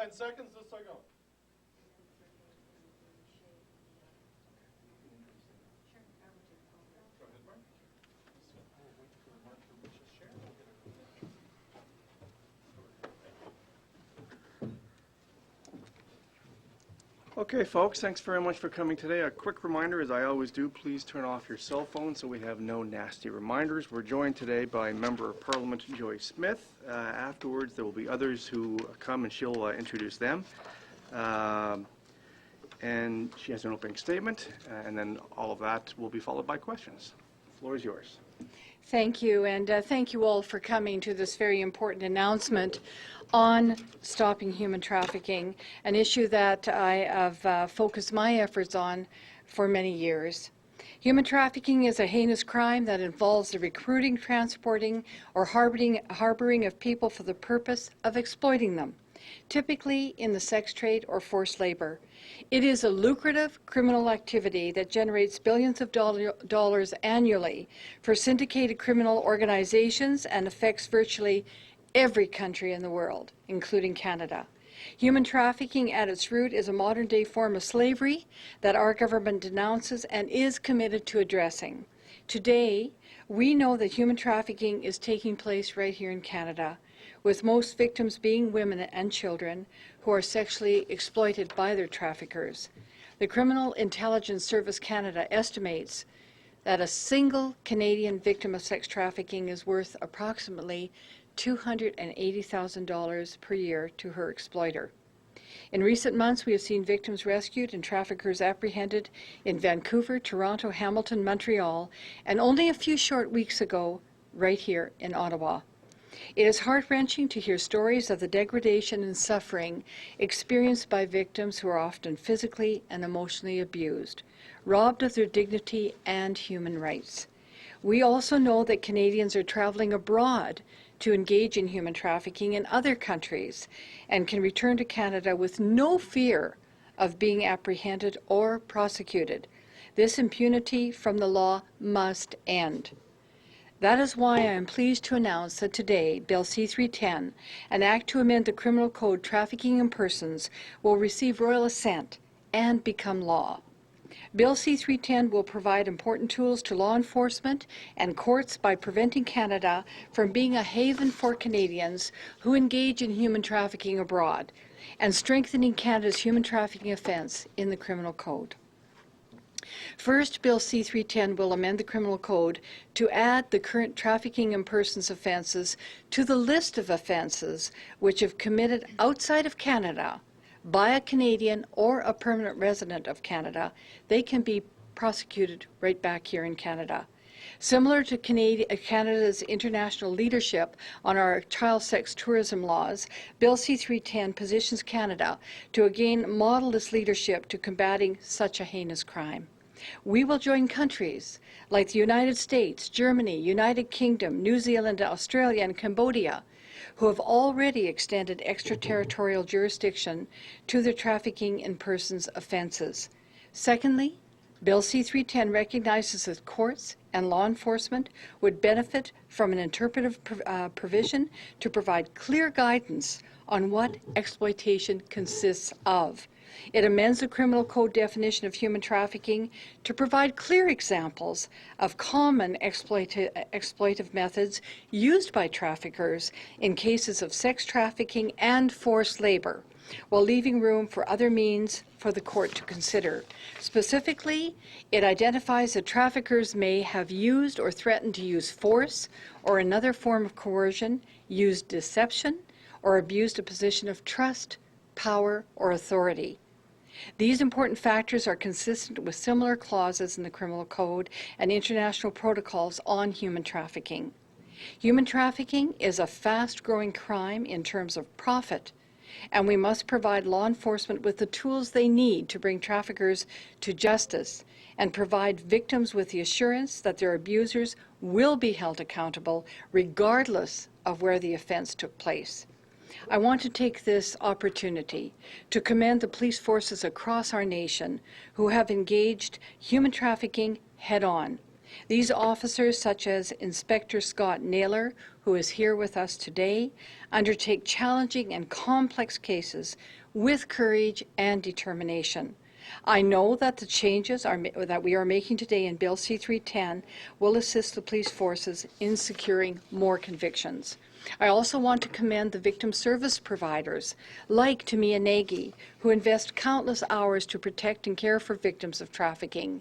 10 seconds, this I go. Okay, folks, thanks very much for coming today. A quick reminder, as I always do, please turn off your cell phone so we have no nasty reminders. We're joined today by Member of Parliament Joy Smith. Afterwards, there will be others who come and she'll introduce them. And she has an opening statement, and then all of that will be followed by questions. The floor is yours. Thank you, and thank you all for coming to this very important announcement on stopping human trafficking, an issue that I have focused my efforts on for many years. Human trafficking is a heinous crime that involves the recruiting, transporting, or harboring of people for the purpose of exploiting them, typically in the sex trade or forced labor. It is a lucrative criminal activity that generates billions of dollars annually for syndicated criminal organizations and affects virtually every country in the world, including Canada. Human trafficking at its root is a modern-day form of slavery that our government denounces and is committed to addressing. Today, we know that human trafficking is taking place right here in Canada, with most victims being women and children who are sexually exploited by their traffickers. The Criminal Intelligence Service Canada estimates that a single Canadian victim of sex trafficking is worth approximately $280,000 per year to her exploiter. In recent months, we have seen victims rescued and traffickers apprehended in Vancouver, Toronto, Hamilton, Montreal, and only a few short weeks ago, right here in Ottawa. It is heart-wrenching to hear stories of the degradation and suffering experienced by victims who are often physically and emotionally abused, robbed of their dignity and human rights. We also know that Canadians are traveling abroad to engage in human trafficking in other countries and can return to Canada with no fear of being apprehended or prosecuted. This impunity from the law must end. That is why I am pleased to announce that today, Bill C-310, an act to amend the Criminal Code Trafficking in Persons, will receive royal assent and become law. Bill C-310 will provide important tools to law enforcement and courts by preventing Canada from being a haven for Canadians who engage in human trafficking abroad, and strengthening Canada's human trafficking offence in the Criminal Code. First, Bill C-310 will amend the Criminal Code to add the current trafficking in persons offences to the list of offences which, if committed outside of Canada by a Canadian or a permanent resident of Canada, they can be prosecuted right back here in Canada. Similar to Canada's international leadership on our child sex tourism laws, Bill C-310 positions Canada to again model this leadership to combating such a heinous crime. We will join countries like the United States, Germany, United Kingdom, New Zealand, Australia, and Cambodia, who have already extended extraterritorial jurisdiction to their trafficking in persons offences. Secondly, Bill C-310 recognizes that courts and law enforcement would benefit from an interpretive provision to provide clear guidance on what exploitation consists of. It amends the Criminal Code definition of human trafficking to provide clear examples of common exploitive methods used by traffickers in cases of sex trafficking and forced labor, while leaving room for other means for the court to consider. Specifically, it identifies that traffickers may have used or threatened to use force or another form of coercion, used deception, or abused a position of trust, power, or authority. These important factors are consistent with similar clauses in the Criminal Code and international protocols on human trafficking. Human trafficking is a fast-growing crime in terms of profit, and we must provide law enforcement with the tools they need to bring traffickers to justice and provide victims with the assurance that their abusers will be held accountable regardless of where the offense took place. I want to take this opportunity to commend the police forces across our nation who have engaged human trafficking head-on. These officers, such as Inspector Scott Naylor, who is here with us today, undertake challenging and complex cases with courage and determination. I know that the changes that we are making today in Bill C-310 will assist the police forces in securing more convictions. I also want to commend the victim service providers, like Tamia Nagy, who invest countless hours to protect and care for victims of trafficking.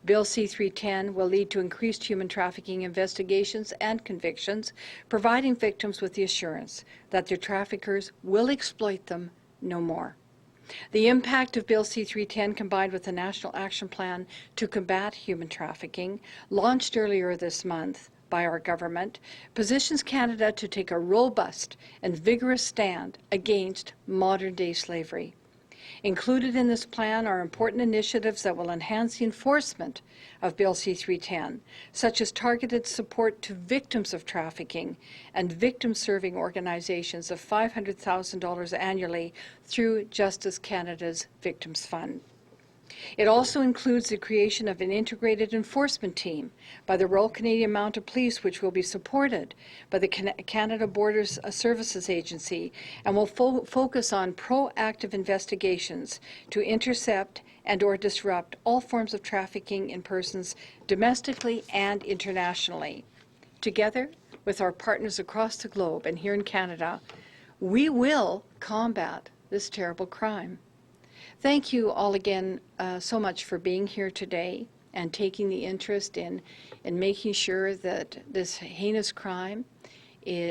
Bill C-310 will lead to increased human trafficking investigations and convictions, providing victims with the assurance that their traffickers will exploit them no more. The impact of Bill C-310, combined with the National Action Plan to Combat Human Trafficking, launched earlier this month by our government, positions Canada to take a robust and vigorous stand against modern-day slavery. Included in this plan are important initiatives that will enhance the enforcement of Bill C-310, such as targeted support to victims of trafficking and victim-serving organizations of $500,000 annually through Justice Canada's Victims Fund. It also includes the creation of an integrated enforcement team by the Royal Canadian Mounted Police, which will be supported by the Canada Borders Services Agency, and will focus on proactive investigations to intercept and or disrupt all forms of trafficking in persons domestically and internationally. Together with our partners across the globe and here in Canada, we will combat this terrible crime. Thank you all again so much for being here today and taking the interest in making sure that this heinous crime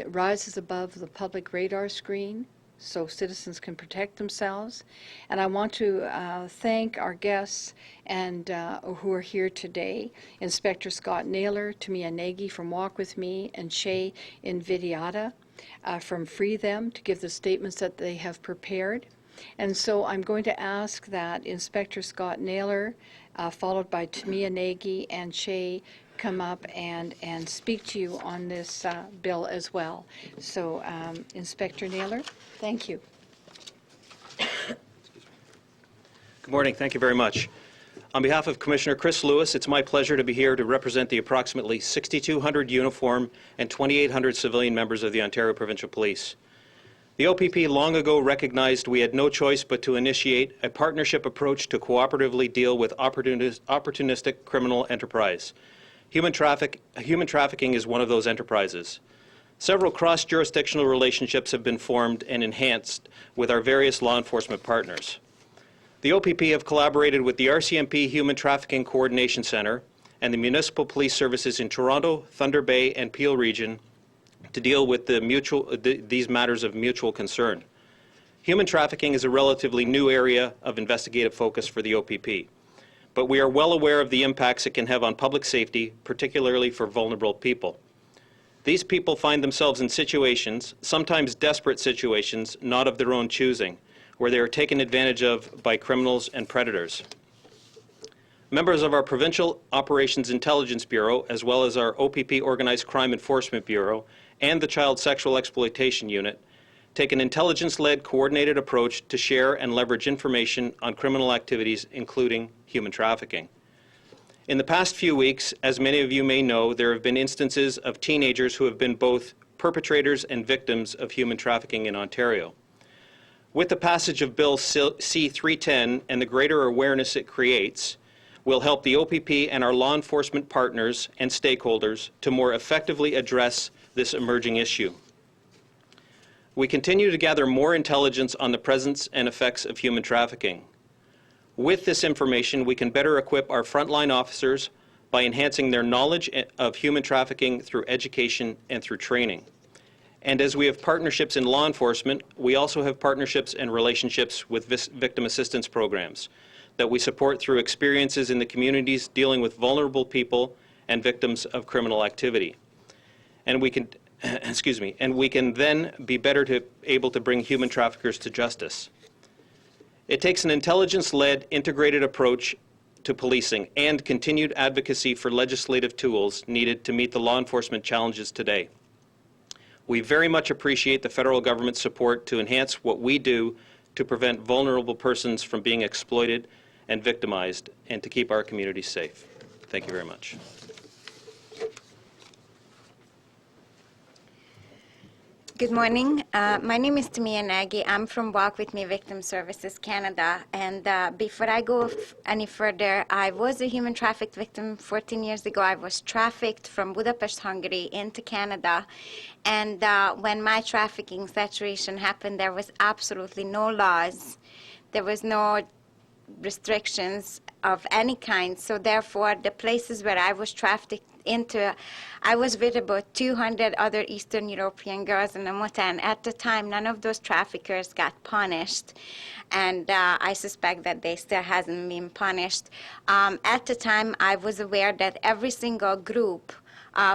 rises above the public radar screen so citizens can protect themselves. And I want to thank our guests and who are here today, Inspector Scott Naylor, Tamia Nagy from Walk With Me, and Shay Invidiata from Free Them to give the statements that they have prepared. And so I'm going to ask that Inspector Scott Naylor, followed by Tamia Nagy and Shay, come up and speak to you on this bill as well. So Inspector Naylor, thank you. Good morning. Thank you very much. On behalf of Commissioner Chris Lewis, it's my pleasure to be here to represent the approximately 6,200 uniform and 2,800 civilian members of the Ontario Provincial Police. The OPP long ago recognized we had no choice but to initiate a partnership approach to cooperatively deal with opportunistic criminal enterprise. Human trafficking is one of those enterprises. Several cross-jurisdictional relationships have been formed and enhanced with our various law enforcement partners. The OPP have collaborated with the RCMP Human Trafficking Coordination Centre and the Municipal Police Services in Toronto, Thunder Bay, and Peel Region to deal with these matters of mutual concern. Human trafficking is a relatively new area of investigative focus for the OPP, but we are well aware of the impacts it can have on public safety, particularly for vulnerable people. These people find themselves in situations, sometimes desperate situations, not of their own choosing, where they are taken advantage of by criminals and predators. Members of our Provincial Operations Intelligence Bureau, as well as our OPP Organized Crime Enforcement Bureau, and the Child Sexual Exploitation Unit, take an intelligence-led coordinated approach to share and leverage information on criminal activities, including human trafficking. In the past few weeks, as many of you may know, there have been instances of teenagers who have been both perpetrators and victims of human trafficking in Ontario. With the passage of Bill C-310 and the greater awareness it creates, will help the OPP and our law enforcement partners and stakeholders to more effectively address this emerging issue. We continue to gather more intelligence on the presence and effects of human trafficking. With this information, we can better equip our frontline officers by enhancing their knowledge of human trafficking through education and through training. And as we have partnerships in law enforcement, we also have partnerships and relationships with victim assistance programs that we support through experiences in the communities dealing with vulnerable people and victims of criminal activity. And we can, and we can then be better able to bring human traffickers to justice. It takes an intelligence-led, integrated approach to policing and continued advocacy for legislative tools needed to meet the law enforcement challenges today. We very much appreciate the federal government's support to enhance what we do to prevent vulnerable persons from being exploited and victimized and to keep our communities safe. Thank you very much. Good morning. My name is Tamia Nagy. I'm from Walk With Me Victim Services Canada. And before I go any further, I was a human trafficked victim 14 years ago. I was trafficked from Budapest, Hungary into Canada. And when my trafficking situation happened, there was absolutely no laws. There was no restrictions of any kind. So therefore, the places where I was trafficked into, I was with about 200 other Eastern European girls in a motel. And at the time, none of those traffickers got punished. And I suspect that they still hasn't been punished. At the time, I was aware that every single group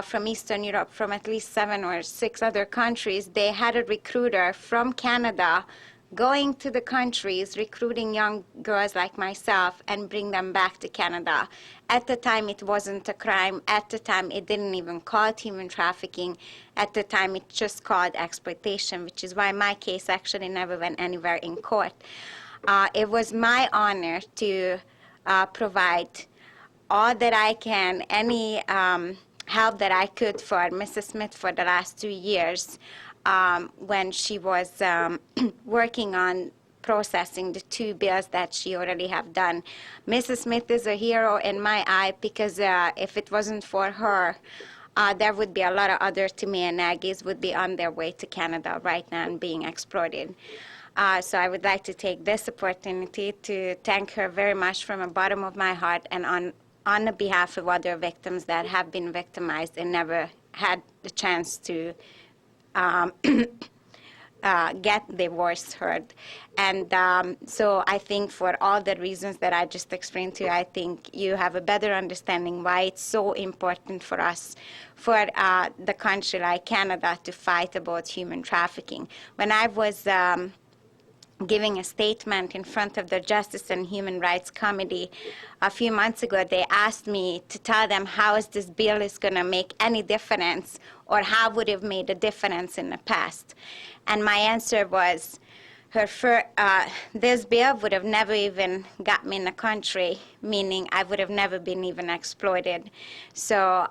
from Eastern Europe, from at least 7 or 6 other countries, they had a recruiter from Canada going to the countries, recruiting young girls like myself and bring them back to Canada. At the time, it wasn't a crime. At the time, it didn't even call it human trafficking. At the time, it just called exploitation, which is why my case actually never went anywhere in court. It was my honor to provide all that I can, any help that I could for Mrs. Smith for the last 2 years. When she was working on processing the 2 bills that she already have done. Mrs. Smith is a hero in my eye because if it wasn't for her, there would be a lot of other Tamia Nagys would be on their way to Canada right now and being exploited. So I would like to take this opportunity to thank her very much from the bottom of my heart and on the behalf of other victims that have been victimized and never had the chance to get their voice heard. And so I think for all the reasons that I just explained to you, I think you have a better understanding why it's so important for us, for the country like Canada, to fight about human trafficking. When I was giving a statement in front of the Justice and Human Rights Committee a few months ago, they asked me to tell them how is this bill is going to make any difference or how would it have made a difference in the past. And my answer was, this bill would have never even got me in the country, meaning I would have never been even exploited. So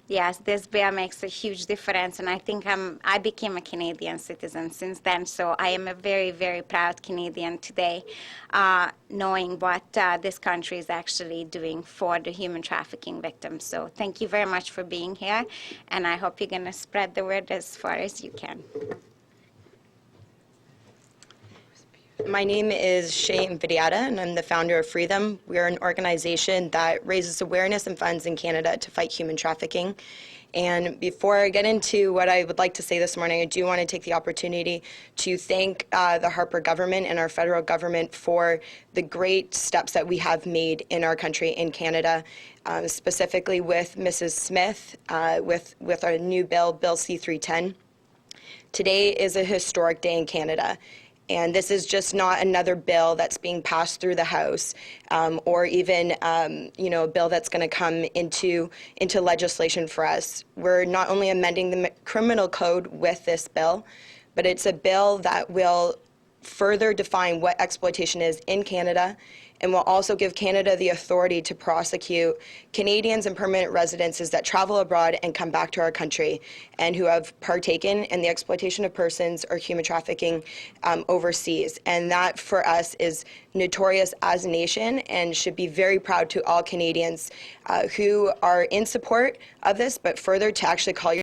yes, this bill makes a huge difference, and I think I became a Canadian citizen since then, so I am a very, very proud Canadian today, knowing what this country is actually doing for the human trafficking victims. So thank you very much for being here, and I hope you're going to spread the word as far as you can. My name is Shay Invidiata, and I'm the founder of Freedom. We are an organization that raises awareness and funds in Canada to fight human trafficking. And before I get into what I would like to say this morning, I do want to take the opportunity to thank the Harper government and our federal government for the great steps that we have made in our country, in Canada, specifically with Mrs. Smith, with our new bill, Bill C-310. Today is a historic day in Canada. And this is just not another bill that's being passed through the House, or even a bill that's going to come into legislation for us. We're not only amending the criminal code with this bill, but it's a bill that will further define what exploitation is in Canada, and will also give Canada the authority to prosecute Canadians and permanent residences that travel abroad and come back to our country and who have partaken in the exploitation of persons or human trafficking overseas. And that, for us, is notorious as a nation and should be very proud to all Canadians who are in support of this, but further to actually call your